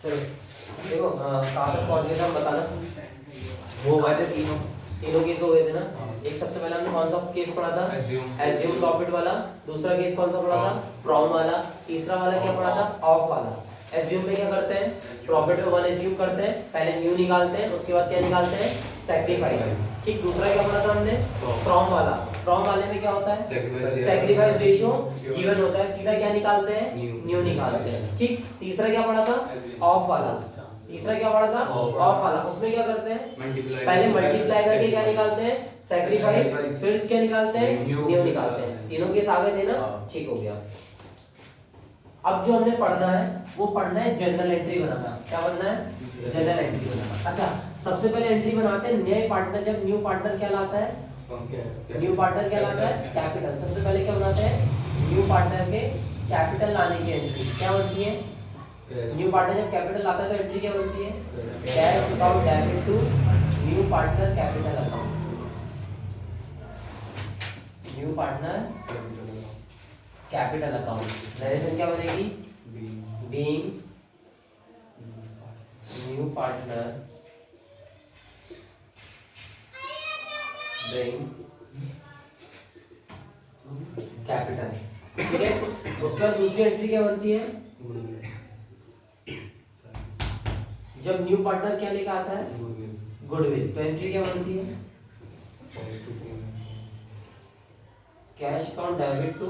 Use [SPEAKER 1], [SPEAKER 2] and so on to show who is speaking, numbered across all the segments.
[SPEAKER 1] चलो देखो कहाँ तक पहुँच गए थे हम बताना। वो हुए थे तीनों केस हो गए थे ना। एक सबसे पहले हमने कौन सा केस पढ़ा था? एज्यूम प्रॉफिट वाला। दूसरा केस कौन सा पढ़ा था? फ्रॉम वाला। तीसरा वाला क्या पढ़ा था? ऑफ वाला। एज्यूम में क्या करते हैं? प्रॉफिट में 1 एज्यूम करते हैं, पहले न्यू निकालते हैं, उसके बाद क्या निकालते हैं? सैक्रिफाइस। ठीक, दूसरा क्या पढ़ा था हमने? फ्रॉम वाला। फ्रॉम वाले में क्या होता है? सैक्रिफाइस रेशियो गिवन होता है, सीधा क्या निकालते हैं? न्यू निकालते हैं। ठीक, तीसरा क्या पढ़ा था? ऑफ वाला। तीसरा क्या पढ़ा था? ऑफ वाला। उसमें क्या करते हैं? पहले मल्टीप्लाई करके क्या निकालते हैं? सैक्रिफाइस। फिर क्या निकालते हैं? न्यू निकालते हैं। तीनों केस आ गए थे ना? ठीक हो गया। अब जो हमने पढ़ना है वो पढ़ना है जनरल एंट्री बनाना। क्या बनना है? जनरल एंट्री बनाना। अच्छा, सबसे पहले एंट्री बनाते हैं नए पार्टनर। जब न्यू पार्टनर क्या लाता है? न्यू पार्टनर क्या लाता है? कैपिटल। सबसे पहले क्या बनाते हैं? न्यू पार्टनर के कैपिटल लाने की एंट्री क्या बनती है? न्यू पार्टनर जब कैपिटल लाता है तो एंट्री क्या बनती है? Cash account debit to new partner capital account. New partner capital account. Narration क्या बनेगी? Being new partner bring capital. ठीक है, उसके बाद दूसरी एंट्री क्या बनती है? जब न्यू पार्टनर क्या लेकर आता है? गुडविल। तो एंट्री क्या बनती है? Cash account debit to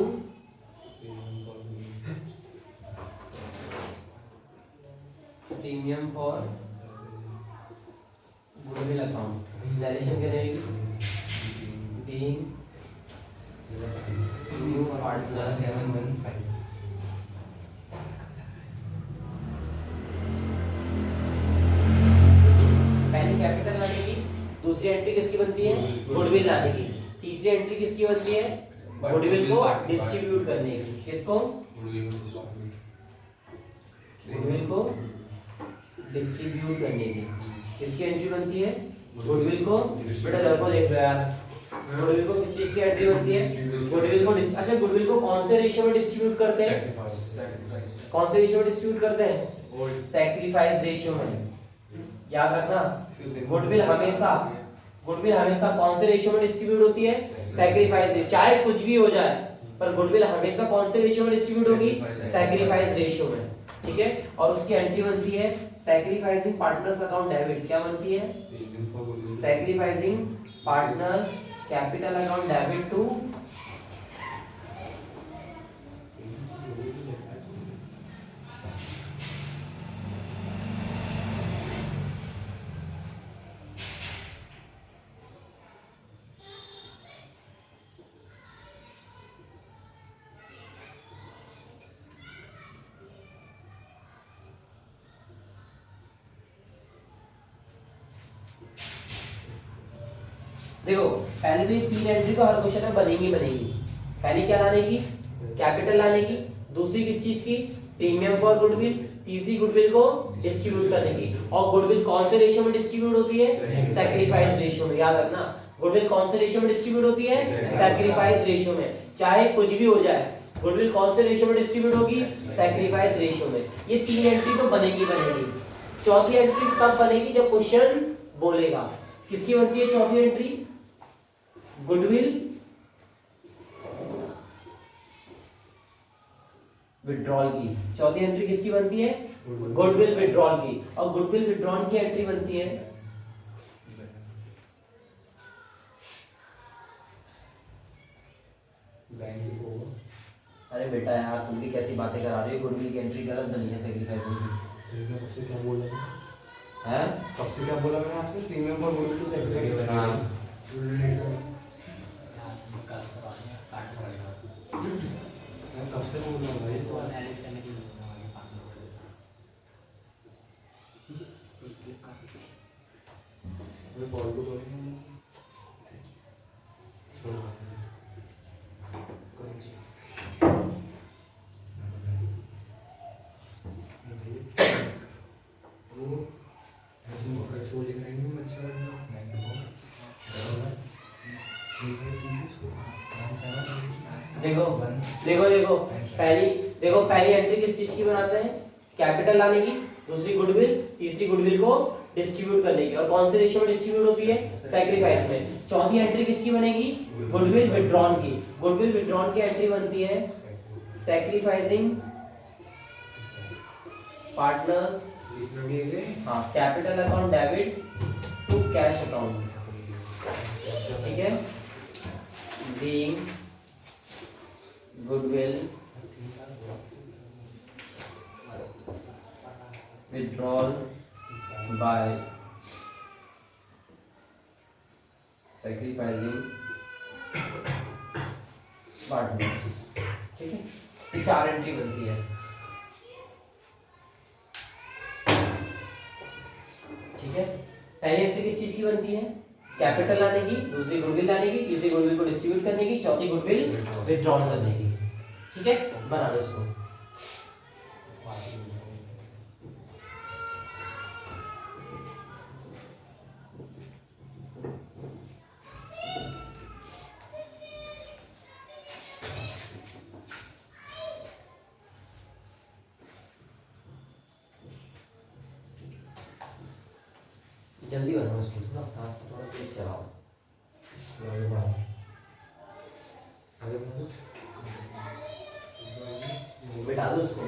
[SPEAKER 1] premium for goodwill account. Narration क्या रहेगी? Being new partner 715। पहली कैपिटल लाने की, दूसरी एंट्री किसकी बनती है? गुडविल लाने की। तीसरी एंट्री किसकी बनती है? गुडविल को डिस्ट्रीब्यूट करने की। किसको? गुडविल को डिस्ट्रीब्यूट करने की। किसकी एंट्री बनती है? गुडविल को। बेटा इधर को देख लो यार, गुडविल को किस चीज की एंट्री बनती है? गुडविल को। अच्छा, गुडविल को कौन से रेशियो में डिस्ट्रीब्यूट करते हैं? कौन से रेशियो में डिस्ट्रीब्यूट करते हैं? सैक्रिफाइस रेशियो में। याद रखना, गुडविल हमेशा कौन से रेशियो में डिस्ट्रीब्यूट होती है? सैक्रिफाइस। चाहे कुछ भी हो जाए पर गुडविल हमेशा कौन से रेशियो में डिस्ट्रीब्यूट होगी? सैक्रिफाइस रेशियो में। ठीक है, और उसकी एंट्री बनती है सैक्रिफाइसिंग पार्टनर्स अकाउंट डेबिट। क्या बनती है? Sacrificing partners capital account debit to देखो, पहले तो ये तीन एंट्री तो हर क्वेश्चन में बनेगी। पहली क्या लाने की? कैपिटल लाने की। दूसरी किस चीज की? Premium for goodwill. तीसरी गुडविल को डिस्ट्रीब्यूट करने की। और गुडविल कौन से रेशियो में डिस्ट्रीब्यूट होती है? सैक्रिफाइस रेशियो में। याद रखना, गुडविल कौन से रेशियो में डिस्ट्रीब्यूट होती है? सैक्रिफाइस रेशियो में। चाहे कुछ भी हो जाए, गुडविल कौन से रेशियो में डिस्ट्रीब्यूट होगी? सैक्रिफाइस रेशियो में। ये तीन एंट्री तो बनेगी। चौथी एंट्री तब बनेगी जब क्वेश्चन बोलेगा। किसकी बनती है चौथी एंट्री? गुडविल विड्रॉल की। चौथी एंट्री किसकी बनती है? गुडविल विड्रॉल की। और गुडविल विड्रॉल की एंट्री बनती है अरे बेटा यार, तुम भी कैसी बातें करा रहे हो? गुडविल की एंट्री गलत बनी है सैक्रिफाइस की।
[SPEAKER 2] कब से क्या बोला
[SPEAKER 1] हैं?
[SPEAKER 2] कब से क्या बोला मैंने आपसे? Premium for goodwill to sacrifice.
[SPEAKER 1] हाँ,
[SPEAKER 2] कब से बोल रहा हूँ भाई? कॉल तो करेंगे। छोड़ो। वो ऐसे मकर सो लिख रहे हैं अच्छा
[SPEAKER 1] देखो पहली एंट्री किस चीज की बनाते हैं? कैपिटल लाने की, दूसरी गुडविल, तीसरी गुडविल को डिस्ट्रीब्यूट करने की। और कौन से रेशियो में डिस्ट्रीब्यूट होती है? सैक्रिफाइस में। चौथी एंट्री किसकी बनेगी? गुडविल विथड्रॉन की। गुडविल विथड्रॉन की एंट्री बनती है सैक्रिफाइसिंग पार्टनर्स, हाँ, capital account debit to cash account, ठीक है, being goodwill withdrawn by sacrificing partners, ठीक है। ये चार एंट्री बनती है, ठीक है। पहली एंट्री किस चीज की बनती है? कैपिटल लाने की, दूसरी गुडविल लाने की, तीसरी गुडविल को डिस्ट्रीब्यूट करने की, चौथी गुडविल विथड्रॉन करने की, ठीक है। बना लो इसको। जल्दी बनाओ इसको, थोड़ा फास्ट, थोड़ा तेज चलाओ। बिठा दो उसको।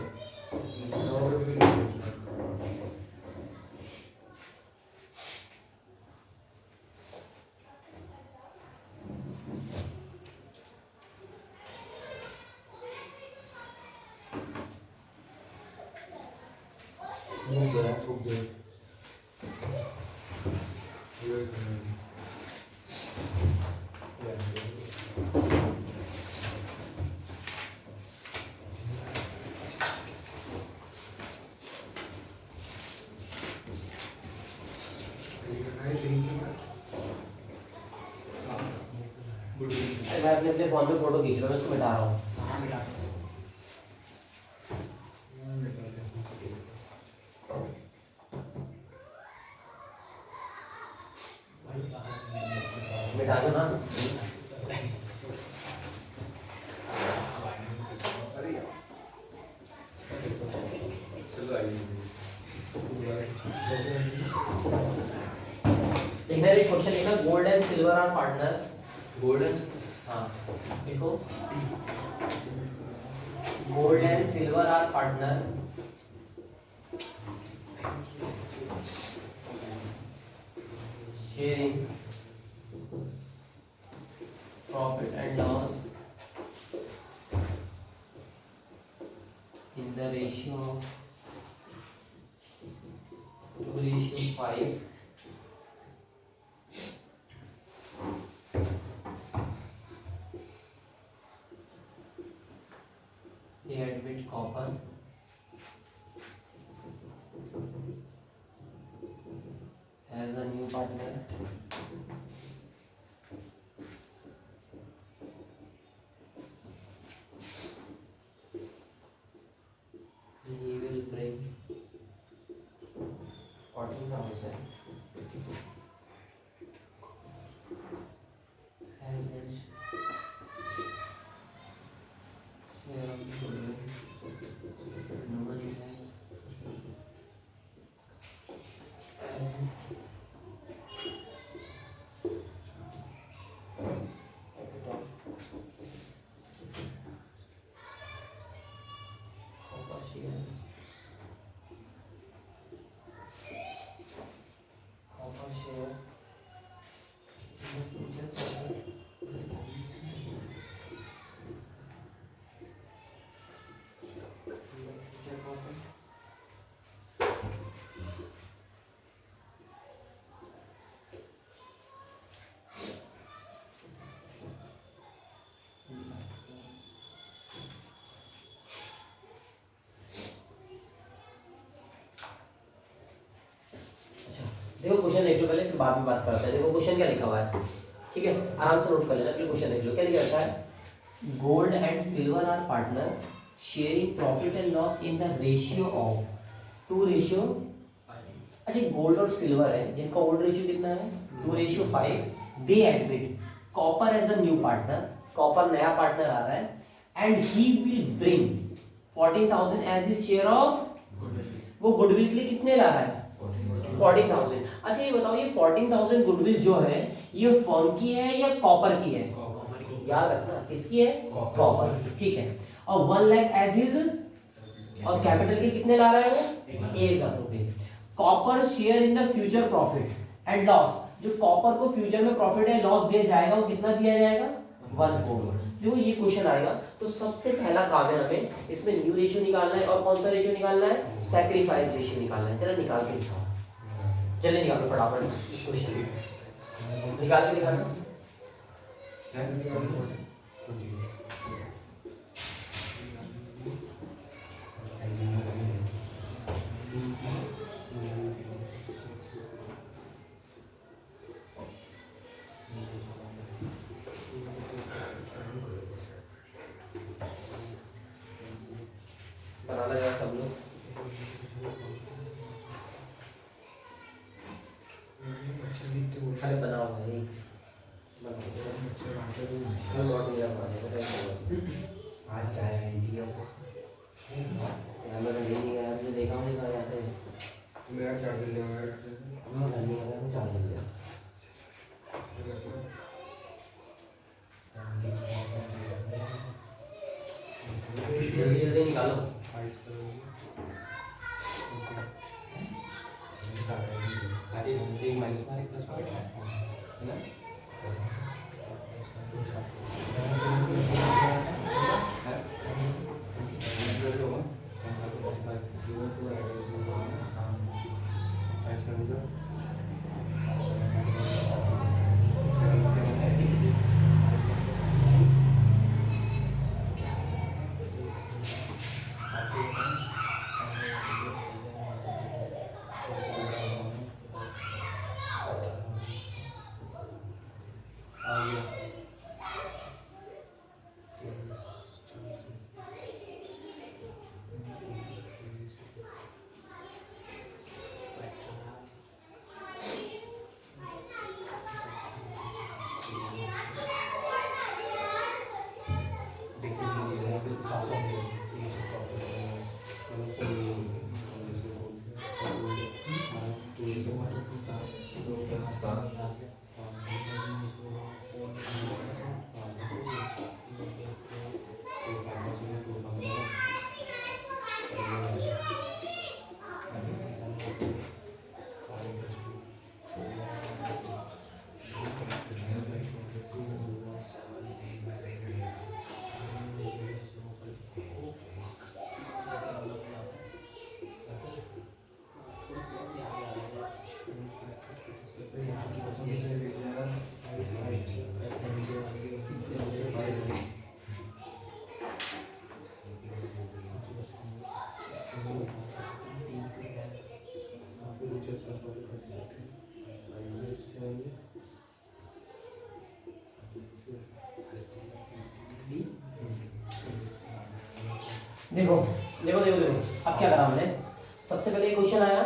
[SPEAKER 1] मैं अपने फोन पे फोटो खींच रहा हूँ, इसको मिटा रहा हूँ। मिटा दो ना। लिखना है क्वेश्चन, लिखना gold and silver are partner.
[SPEAKER 2] Gold and,
[SPEAKER 1] हाँ देखो, gold and silver are partner, sharing profit and loss in the ratio of 2:5. They admit copper as a new partner. He will bring 14,000 as his share of the goodwill. Nobody as his capital. Copper share. Copper share. In the future profit. Future profit. अच्छा देखो question देख लो पहले, फिर बाद में बात करते हैं। देखो क्वेश्चन क्या लिखा हुआ है, ठीक है, आराम से नोट कर लेना। फिर क्वेश्चन देख लो क्या लिखा है। Gold and silver are partner sharing profit and loss in the ratio of 2:5। अच्छा गोल्ड और सिल्वर है जिनका ओल्ड रेशियो कितना है 2:5। They admit Copper as a new partner, Copper नया पार्टनर आ रहा है, and he will bring 14,000 as his share of वो गुडविल के लिए कितने ला रहा है? 14,000। अच्छा ये बताओ, ये 14,000 गुडविल जो है ये फर्म की है या कॉपर की है? याद रखना, किसकी है? कॉपर, ठीक है। और 1 लाख एज इज, और कैपिटल के कितने ला रहा है वो? 1 लाख रुपए। Copper share in the future profit and loss, जो कॉपर को फ्यूचर में प्रॉफिट है लॉस दिया जाएगा वो कितना दिया जाएगा? 1/4। देखो ये क्वेश्चन आएगा तो सबसे पहला काम है हमें इसमें न्यू रेशियो निकालना है। और कौन सा रेशियो निकालना है? सैक्रिफाइस रेशियो निकालना है। चलो निकाल के दिखाओ, चलिए निकालो फटाफट इस क्वेश्चन निकाल के दिखाना। बनाना जरा सब लोग। अरे बनाओ भाई,
[SPEAKER 2] आज चाय आई थी आपको?
[SPEAKER 1] मैंने नहीं गया, आपने देखा नहीं कहा जाते हैं।
[SPEAKER 2] मेरा चार्जर ले आया,
[SPEAKER 1] मैं घर नहीं गया, मैं चार्ज ले लिया। जल्दी निकालो।
[SPEAKER 2] माइनस में प्लस में है ना?
[SPEAKER 1] देखो देखो देखो देखो अब क्या करा हमने। सबसे पहले क्वेश्चन आया,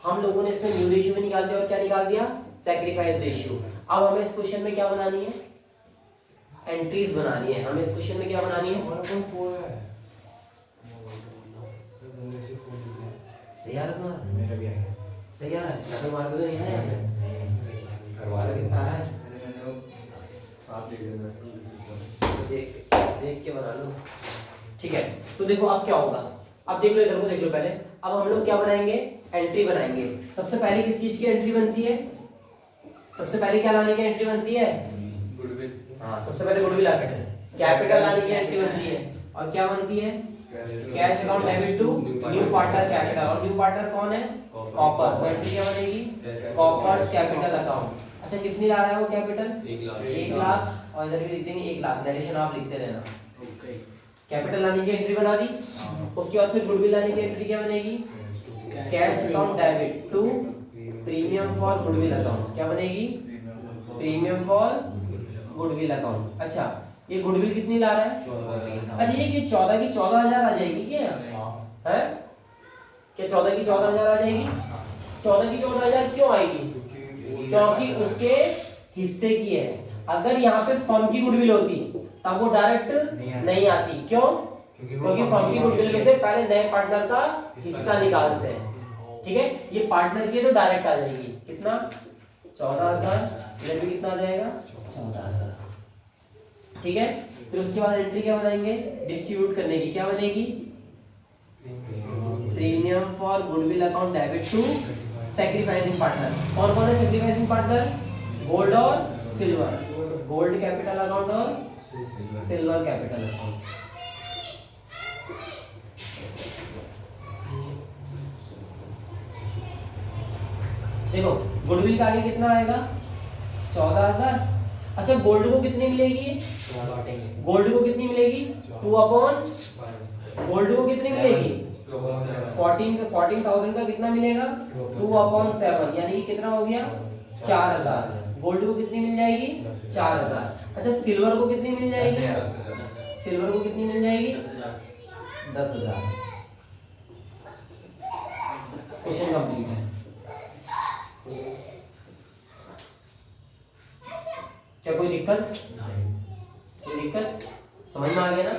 [SPEAKER 1] हम लोगों ने इसमें न्यू रेशियो भी निकाल दिया और क्या निकाल दिया? Sacrifice ratio. अब हमें इस क्वेश्चन में क्या बनानी है? एंट्रीज बनानी है। हमें इस क्वेश्चन में क्या बनानी है? सही आ रहा है?
[SPEAKER 2] मेरा भी आया।
[SPEAKER 1] सही आ रहा है? डबल मार्क तो नहीं है यहाँ पे?
[SPEAKER 2] करवा ले
[SPEAKER 1] कितना है?
[SPEAKER 2] साथ ले लेना,
[SPEAKER 1] देख के बना लो, ठीक है। तो देखो अब क्या होगा, अब देख लो इधर को, देख लो पहले। अब हम लोग क्या बनाएंगे? एंट्री बनाएंगे। सबसे पहले किस चीज की एंट्री बनती है? सबसे पहले क्या लाने की एंट्री बनती है?
[SPEAKER 2] गुडविल।
[SPEAKER 1] हाँ, सबसे पहले गुडविल कैपिटल लाने की एंट्री बनती है। और क्या बनती है? Cash account debit to new partner capital. और न्यू पार्टनर कौन है? कॉपर। तो एंट्री क्या बनेगी? Copper's capital account. अच्छा कितनी ला रहा है वो कैपिटल? 1 लाख। और इधर भी लिख देंगे 1 लाख। नरेशन आप लिखते रहना। कैपिटल लाने की एंट्री बना दी। उसके बाद फिर गुडविल लाने की एंट्री क्या बनेगी? Cash account debit to premium for goodwill account. क्या बनेगी? Premium for goodwill account. अच्छा ये गुडविल कितनी ला रहा है? अच्छा ये 14 की 14,000 आ जाएगी क्या? है क्या 14 की 14,000 आ जाएगी? 14 की 14,000 क्यों आएगी? क्योंकि उसके हिस्से की है। अगर यहाँ पे फर्म की गुडविल होती तब वो डायरेक्ट नहीं आती। क्यों? क्योंकि फर्म की गुडविल में से पहले नए पार्टनर का हिस्सा निकालते हैं। ठीक है, ये पार्टनर की तो डायरेक्ट आ जाएगी कितना 14,000, इधर भी कितना आ जाएगा 14,000। ठीक है, फिर उसके बाद एंट्री क्या बनाएंगे डिस्ट्रीब्यूट करने की, क्या बनेगी premium for goodwill account debit to sacrificing partner. कौन कौन है सैक्रिफाइसिंग पार्टनर, गोल्ड और सिल्वर, गोल्ड कैपिटल अकाउंट और सिल्वर कैपिटल अकाउंट। देखो गुडविल का आगे कितना आएगा 14,000। अच्छा गोल्ड को कितनी मिलेगी, गोल्ड को कितनी मिलेगी 2 अपॉन, गोल्ड को कितनी मिलेगी 14,000 का कितना मिलेगा 2 अपॉन 7, यानी कि कितना हो गया 4,000। गोल्ड को कितनी मिल जाएगी 4,000। अच्छा सिल्वर को कितनी मिल जाएगी, सिल्वर को कितनी मिल जाएगी 10,000। क्वेश्चन कंप्लीट है। क्या कोई दिक्कत, कोई दिक्कत समझ में आ गया ना,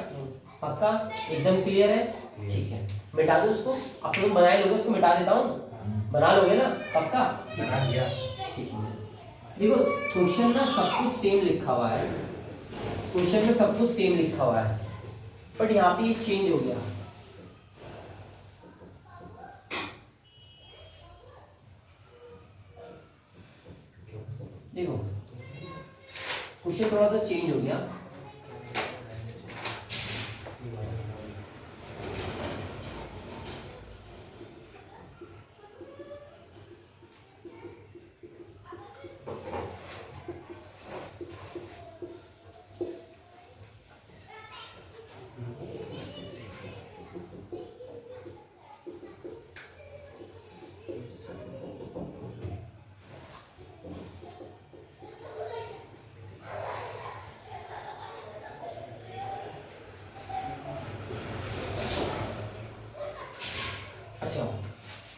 [SPEAKER 1] पक्का एकदम क्लियर है। ठीक है, मिटा दो उसको, अब तुम बनाए लोगे उसको, मिटा देता हूँ, बना लोगे ना पक्का,
[SPEAKER 2] बना दिया।
[SPEAKER 1] ठीक है, देखो क्वेश्चन ना सब कुछ सेम लिखा हुआ है, क्वेश्चन में सब कुछ सेम लिखा हुआ है, बट यहाँ पे ये चेंज हो गया। देखो क्वेश्चन थोड़ा सा चेंज हो गया।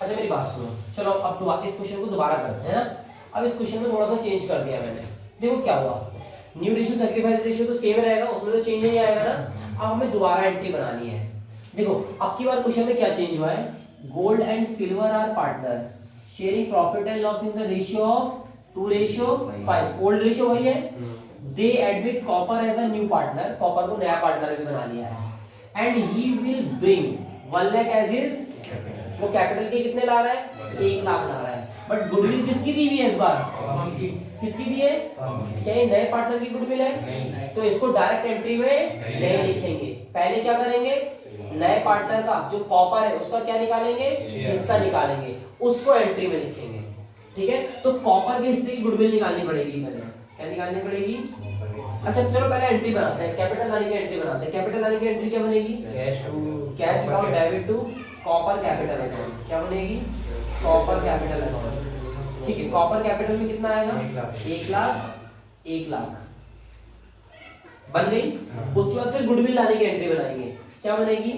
[SPEAKER 1] अच्छा मेरी बात सुनो, चलो अब दोबारा इस क्वेश्चन को दोबारा करते हैं ना। अब इस क्वेश्चन में थोड़ा सा चेंज कर दिया मैंने। देखो क्या हुआ, न्यू रेशियो सैक्रिफाइस रेशियो तो सेम रहेगा, उसमें तो चेंज नहीं आएगा ना। अब हमें दोबारा एंट्री बनानी है। देखो अब की बार क्वेश्चन में क्या चेंज हुआ है, gold and silver are partner sharing profit and loss in the ratio of 2:5। Old ratio वही है, they admit Copper as a new partner, Copper को नया पार्टनर भी बना लिया है, and he will bring 1 lakh as his, वो कैपिटल के कितने ला रहा है 1 लाख ला रहा है, बट गुडविल किसकी दी हुई है इस बार, किसकी दी है, क्या ये नए पार्टनर की गुडविल है, तो इसको डायरेक्ट एंट्री में नहीं लिखेंगे, पहले क्या करेंगे नए पार्टनर का जो कॉपर है उसका क्या निकालेंगे हिस्सा निकालेंगे, उसको एंट्री में लिखेंगे। ठीक है, तो कॉपर के हिस्से की गुडविल निकालनी पड़ेगी, पहले क्या निकालनी पड़ेगी। अच्छा चलो पहले एंट्री बनाते हैं, कैपिटल लाने की एंट्री बनाते हैं। कैपिटल लाने की एंट्री क्या बनेगी, cash account debit to Copper capital account, क्या बनेगी कॉपर कैपिटल अकाउंट। ठीक है, कॉपर कैपिटल में कितना आएगा 1 लाख, 1 लाख बन गई। उसके बाद फिर गुडविल लाने की एंट्री बनाएंगे, क्या बनेगी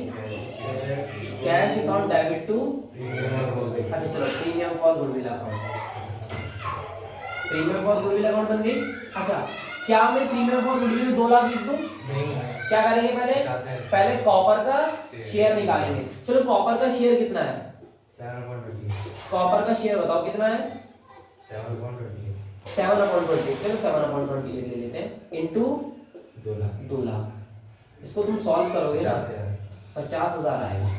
[SPEAKER 1] कैश अकाउंट डेबिट टू, अच्छा चलो premium for goodwill account, premium for goodwill account बन गई। अच्छा क्या मैं प्रीमियम फॉर गुडविल में 2 लाख लिख दूं, क्या करेंगे पहले कॉपर का शेयर निकालेंगे। चलो कॉपर का शेयर कितना है,
[SPEAKER 2] 7/20,
[SPEAKER 1] कॉपर का शेयर बताओ कितना है
[SPEAKER 2] 7/20,
[SPEAKER 1] 7/20, चलो 7/20 ले लेते हैं इनटू 2 लाख। इसको तुम सॉल्व करोगे 50,000 आएगा,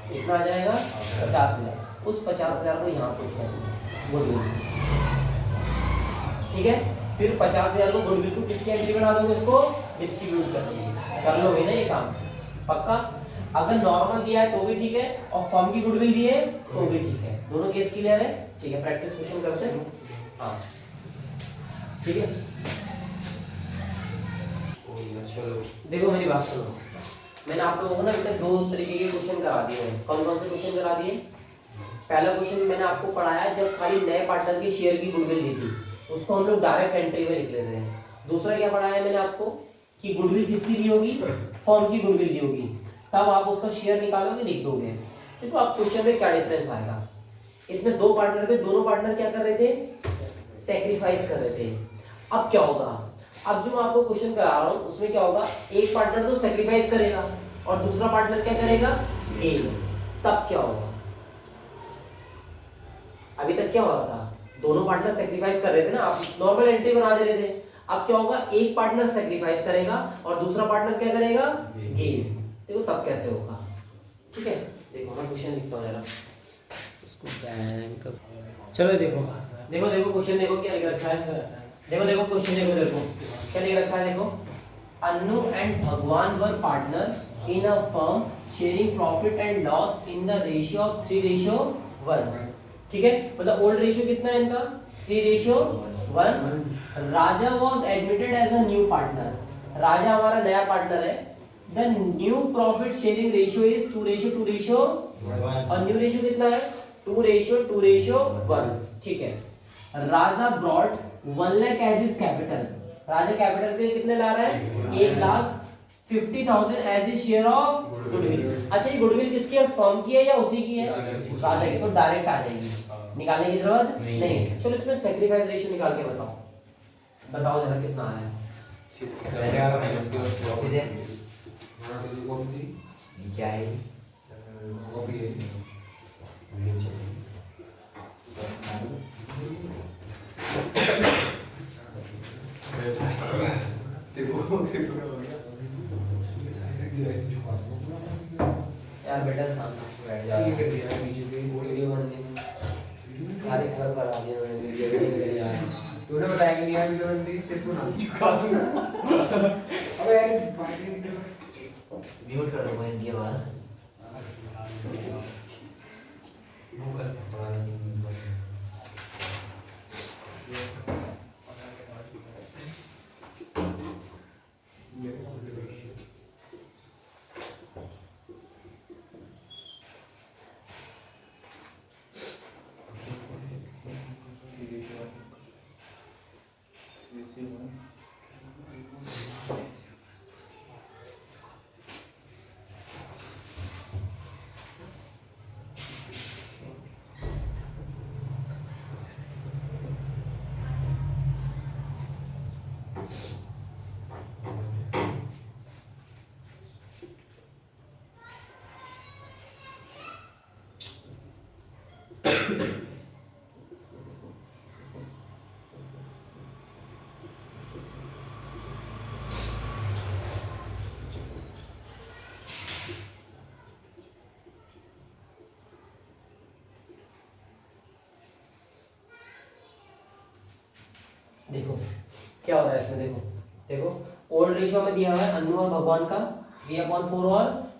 [SPEAKER 1] कितना आ जाएगा 50,000। उस 50,000 को यहाँ पुट कर दो गुडविल, ठीक है। फिर 50,000 को गुडविल को किसकी एंट्री बना दोगे, उसको डिस्ट्रीब्यूट कर दोगे, कर लोगे ना ये काम पक्का। अगर नॉर्मल दिया है तो भी ठीक है, और फर्म की गुडविल दी है तो भी ठीक है, दोनों केस क्लियर है। ठीक है, प्रैक्टिस क्वेश्चन करते हैं। हाँ ठीक है, चलो देखो मेरी बात सुनो, मैंने आप लोगों को ना बेटा 2 तरीके के क्वेश्चन करा दिए हैं। कौन कौन से क्वेश्चन करा दिए, पहला क्वेश्चन मैंने आपको पढ़ाया जब खाली नए पार्टनर के शेयर की गुडविल दी थी, उसको हम लोग डायरेक्ट एंट्री में लिख लेते हैं। दूसरा क्या पढ़ाया मैंने आपको कि गुडविल किसकी दी होगी, फर्म की गुडविल दी होगी, तब आप उसका शेयर निकालोगे लिख दोगे। देखो अब क्वेश्चन में क्या डिफरेंस आएगा, इसमें 2 पार्टनर थे, दोनों पार्टनर क्या कर रहे थे सैक्रिफाइस कर रहे थे। अब क्या होगा, अब जो मैं आपको क्वेश्चन करा रहा हूँ उसमें क्या होगा, एक पार्टनर तो सैक्रिफाइस करेगा, और दूसरा पार्टनर क्या करेगा, गेन, तब क्या होगा? अभी तक क्या हो रहा था, दोनों पार्टनर सेक्रीफाइस कर रहे थे ना, आप नॉर्मल एंट्री बना दे रहे थे। अब क्या होगा, एक पार्टनर सेक्रीफाइस करेगा और दूसरा पार्टनर क्या करेगा, गेन। देखो तब कैसे होगा, ठीक है। देखो मैं क्वेश्चन लिखता हूँ जरा इसको, बैंक, चलो देखो देखो देखो क्वेश्चन देखो क्या लिख रखा है, देखो देखो क्वेश्चन देखो, देखो क्या लिख रखा है, देखो Annu and Bhagwan were partner in a firm sharing profit and loss in the ratio of 3:1, ठीक है। मतलब ओल्ड रेशियो कितना है इनका, 3:1। Raja was admitted as a new partner, Raja हमारा नया पार्टनर है। The new profit sharing ratio is 2:2:1 और न्यू रेशियो कितना है, 2:2:1, ठीक है। Raja brought 1 lakh as his capital, Raja capital के लिए कितने ला रहा है, 1,50,000 as his share of goodwill. अच्छा ये गुडविल किसकी है, फर्म की है या उसी की है, राजा की, तो डायरेक्ट आ जाएगी, निकालने की जरूरत नहीं। चलो इसमें सैक्रिफाइस रेशियो निकाल के बताओ, बताओ जरा कितना आया है।
[SPEAKER 2] क्या है
[SPEAKER 1] यार बेटा सामने बैठ जा,
[SPEAKER 2] ये कर दिया नीचे से
[SPEAKER 1] वीडियो बनने सारे घर पर आ गए उन्होंने, वीडियो कर यार
[SPEAKER 2] तूने बताया कि नहीं यार वीडियो बनती फिर से बना चुका अबे यार
[SPEAKER 3] म्यूट कर दो मैं इंडिया वाला
[SPEAKER 1] देखो क्या हो रहा है इसमें, देखो देखो ओल्ड रेशियो में दिया हुआ है अन्नू और भगवान का 3/4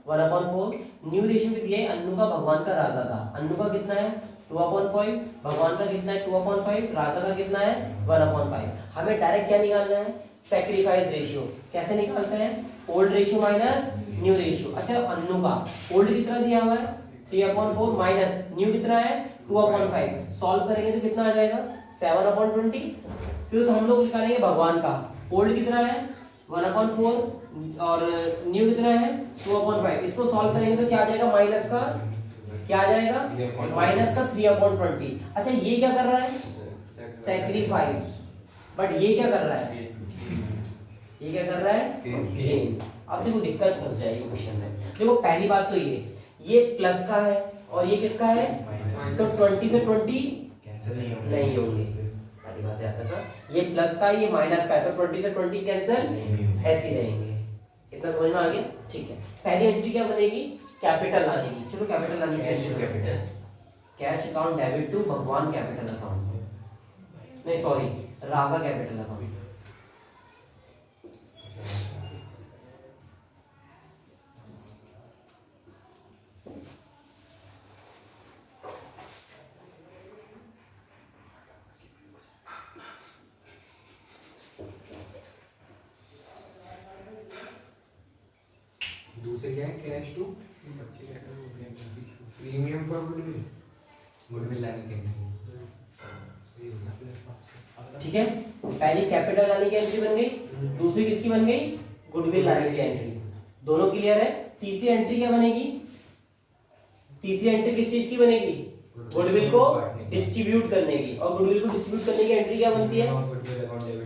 [SPEAKER 1] और 1/4, न्यू रेशियो में दिया है अन्नू का भगवान का राजा का, अन्नू का कितना है 2/5, भगवान का कितना है 2/5, राजा का कितना है 1/5। हमें डायरेक्ट क्या निकालना है, सैक्रिफाइस रेशियो। कैसे निकालते हैं, old ratio minus new ratio. अच्छा अन्नू का ओल्ड कितना दिया हुआ है 3/4 माइनस न्यू कितना है 2/5, सॉल्व करेंगे तो कितना आ जाएगा 7/20। फिर हम लोग निकालेंगे भगवान का, ओल्ड कितना है 1/4 और न्यू कितना है 2/5, इसको सॉल्व करेंगे तो क्या आ जाएगा, माइनस का क्या आ जाएगा, माइनस का 3/20। अच्छा ये क्या कर रहा है, सैक्रिफाइस, बट ये क्या कर रहा है, ये क्या कर रहा है, गेन। अब देखो दिक्कत फंस जाएगी क्वेश्चन में। देखो पहली बात तो ये प्लस का है और ये किसका है, तो 20 से 20
[SPEAKER 3] कैंसिल
[SPEAKER 1] नहीं होंगे, पहली बात याद रखना, ये प्लस का ये माइनस का है, तो 20 से 20 कैंसिल ऐसे ही रहेंगे। इतना समझ में आ गया, ठीक है। पहली एंट्री क्या बनेगी, कैपिटल लाने की। चलो कैपिटल लाने की, capital cash account debit to Bhagwan capital account, नहीं सॉरी राजा कैपिटल अकाउंट।
[SPEAKER 2] दूसरे क्या है, cash to premium for goodwill,
[SPEAKER 3] goodwill लाने के लिए
[SPEAKER 1] ठीक है, पहली कैपिटल लाने की एंट्री बन गई, दूसरी किसकी बन गई, गुडविल लाने की एंट्री। दोनों क्लियर है। तीसरी एंट्री क्या बनेगी, तीसरी एंट्री किस चीज की बनेगी, गुडविल को डिस्ट्रीब्यूट करने की। और गुडविल को डिस्ट्रीब्यूट करने की एंट्री क्या बनती है,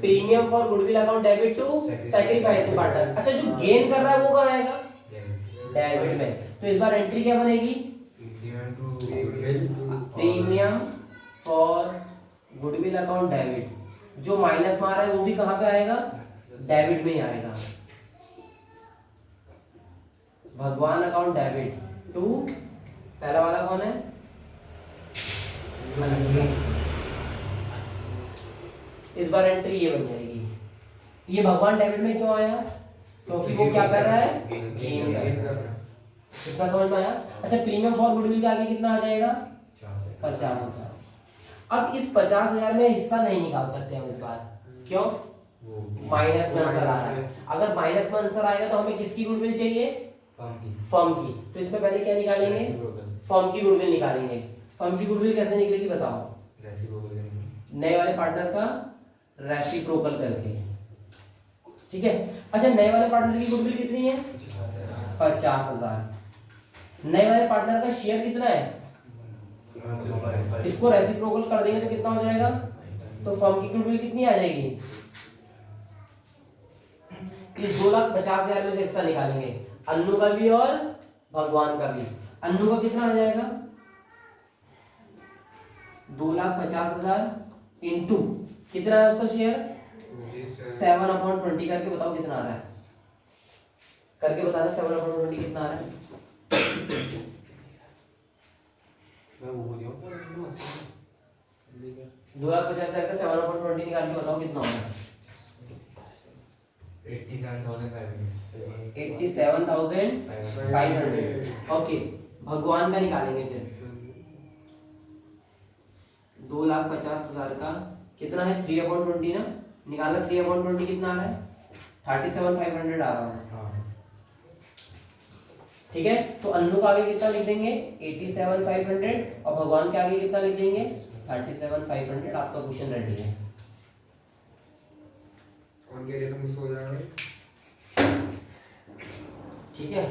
[SPEAKER 1] premium for goodwill account debit to sacrifice partner. अच्छा जो गेन कर रहा है वो कहाँ आएगा, डेबिट में। तो इस बार एंट्री क्या बनेगी? Premium for goodwill account debit. जो माइनस में आ रहा है वो भी कहाँ पे आएगा? डेबिट में ही आएगा। भगवान अकाउंट डेबिट टू, पहला वाला कौन है? इस बार एंट्री ये बन जाएगी। ये भगवान डेबिट में क्यों आया? क्योंकि वो क्या कर रहा है? गेन कर रहा है। कितना समझ में आया? अच्छा, प्रीमियम फॉर गुडविल के आगे कितना आ जाएगा? 50,000। अब इस 50,000 में हिस्सा नहीं निकाल सकते हम इस बार। क्यों? माइनस में आंसर आ रहा है। अगर माइनस में आंसर आएगा तो हमें किसकी गुडविल चाहिए? फर्म की। तो इसमें पहले क्या निकालेंगे? फर्म की गुडविल निकालेंगे। फर्म की गुडविल कैसे निकलेगी बताओ? नए वाले पार्टनर का रेसिप्रोकल करके। ठीक है। अच्छा, नए वाले पार्टनर की गुडविल कितनी है? 50,000। नए वाले पार्टनर का शेयर कितना है? इसको रेसिप्रोकल कर देंगे तो कितना हो जाएगा? तो फर्म की गुडविल कितनी आ जाएगी? इस 2,50,000 में से हिस्सा निकालेंगे, अन्नू का भी और भगवान का भी। अन्नू का कितना आ जाएगा? 2,50,000 इंटू कितना है उसका शेयर? 7/20 करके बताओ कितना आ रहा है? करके बताना 7/20 कितना आ रहा है?
[SPEAKER 2] मैं वो बोल रहा हूँ
[SPEAKER 1] 2,50,000 का 7/20 निकाल के बताओ कितना होगा? 87,500। ओके, भगवान का निकालेंगे फिर। 2,50,000 का कितना है? 3/20 ना, निकाला। 3/20 कितना आ रहा है? 37,500 आ रहा है। ठीक है। तो अन्नू का आगे कितना लिख देंगे? 87,500 और भगवान के आगे कितना लिख देंगे? 37,500। आपका क्वेश्चन रेडी है।
[SPEAKER 2] ऑन के लिए तो मिस हो जाएगा।
[SPEAKER 1] ठीक है,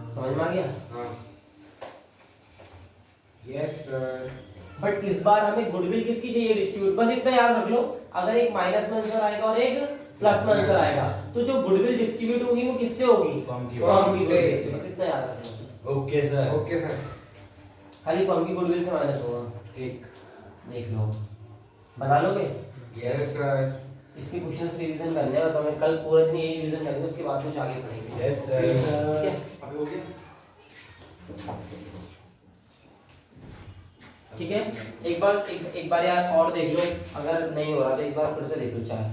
[SPEAKER 1] समझ में आ गया?
[SPEAKER 2] हाँ, यस सर।
[SPEAKER 1] बट इस बार हमें गुडविल किसकी चाहिए? डिस्ट्रीब्यूट। बस इतना याद रख लो, अगर एक माइनस में आंसर आएगा और एक प्लस में आंसर आएगा तो जो गुडविल डिस्ट्रीब्यूट होगी वो किससे होगी? फर्म की गुडविल से। बस इतना याद रखना।
[SPEAKER 3] Okay sir.
[SPEAKER 2] Okay sir.
[SPEAKER 1] खाली फर्म की गुडविल से माइनस होगा।
[SPEAKER 2] एक
[SPEAKER 1] देख लो, बना लोगे?
[SPEAKER 2] Yes sir.
[SPEAKER 1] इसके क्वेश्चंस रिवीजन करने हैं, बस हमें कल पूरा दिन यही रिवीजन करेंगे, उसके बाद कुछ आगे पढ़ेंगे।
[SPEAKER 3] Yes sir.
[SPEAKER 1] ठीक है,
[SPEAKER 2] अभी हो गया।
[SPEAKER 1] ठीक है। एक बार यार और देख लो, अगर नहीं हो रहा तो एक बार फिर से देख लो चाहे।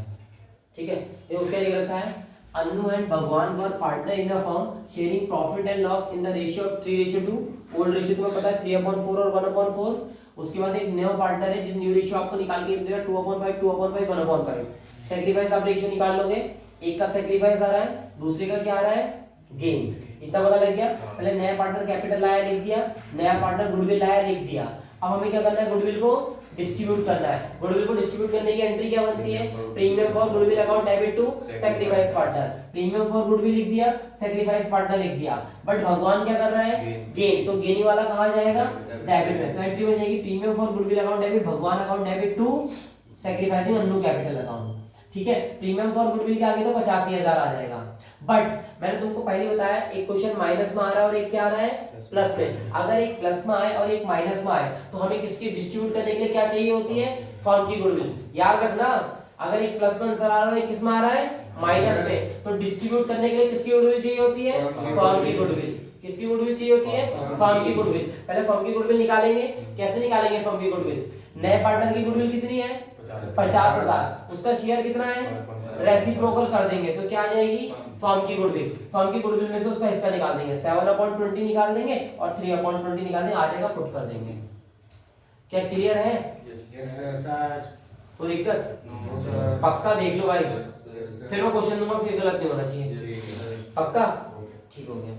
[SPEAKER 1] ठीक है, ये क्या लिख रखा है? Annu and Bhagwan were partner in a firm sharing profit and loss in the ratio of 3:2। Old ratio तुम्हें पता है 3/4 और 1/4। उसके बाद एक न्यू पार्टनर है जिस न्यू रेशियो आपको निकाल के देगा 2/5, 2/5, 1/5। सैक्रिफाइस आप रेशियो निकाल लोगे। एक का सैक्रिफाइस आ रहा है, दूसरे का क्या आ रहा है? गेन। इतना पता लग गया। पहले नया पार्टनर कैपिटल लाया, लिख दिया। नया पार्टनर गुडविल लाया, लिख दिया। अब हमें क्या करना है? गुडविल को डिस्ट्रीब्यूट करना है। गुडविल को डिस्ट्रीब्यूट करने की एंट्री क्या बनती है? Premium for goodwill account debit to sacrifice partner. Premium for goodwill लिख दिया, सैक्रिफाइस पार्टनर लिख दिया। बट भगवान क्या कर रहा है? गेन। तो गेनी वाला कहां जाएगा? डेबिट में। तो एंट्री हो जाएगी premium for goodwill account debit Bhagwan account debit to sacrificing Annu capital account. ठीक है। प्रीमियम फॉर गुडविल के आगे तो 85,000 आ जाएगा। बट मैंने तुमको पहले बताया एक क्वेश्चन माइनस में आ रहा है और एक क्या आ रहा है? प्लस में। अगर एक प्लस में आए और एक माइनस में आए तो हमें किसकी डिस्ट्रीब्यूट करने के लिए क्या चाहिए होती है? फर्म की गुडविल। याद रखना, अगर एक प्लस में आंसर आ रहा है, किस में आ रहा है? माइनस में, तो डिस्ट्रीब्यूट करने के लिए किसकी गुडविल चाहिए होती है? फर्म की गुडविल। किसकी गुडविल चाहिए होती है? फर्म की गुडविल। पहले फर्म की गुडविल निकालेंगे। कैसे निकालेंगे फर्म की गुडविल? नए पार्टनर की गुडविल कितनी है? 50,000। उसका शेयर कितना है? रेसिप्रोकल कर देंगे तो क्या आ जाएगी? फर्म की गुडविल। फर्म की गुडविल में से उसका हिस्सा निकाल देंगे, 7/20 निकाल देंगे और 3/20 निकाल देंगे, आ जाएगा, पुट कर देंगे। क्या क्लियर है?
[SPEAKER 2] Yes sir.
[SPEAKER 1] कोई दिक्कत?
[SPEAKER 2] No sir.
[SPEAKER 1] पक्का देख लो भाई,
[SPEAKER 2] यस सर।
[SPEAKER 1] फिर मैं क्वेश्चन दूंगा, फिर गलत नहीं होना चाहिए। पक्का? ठीक हो गया।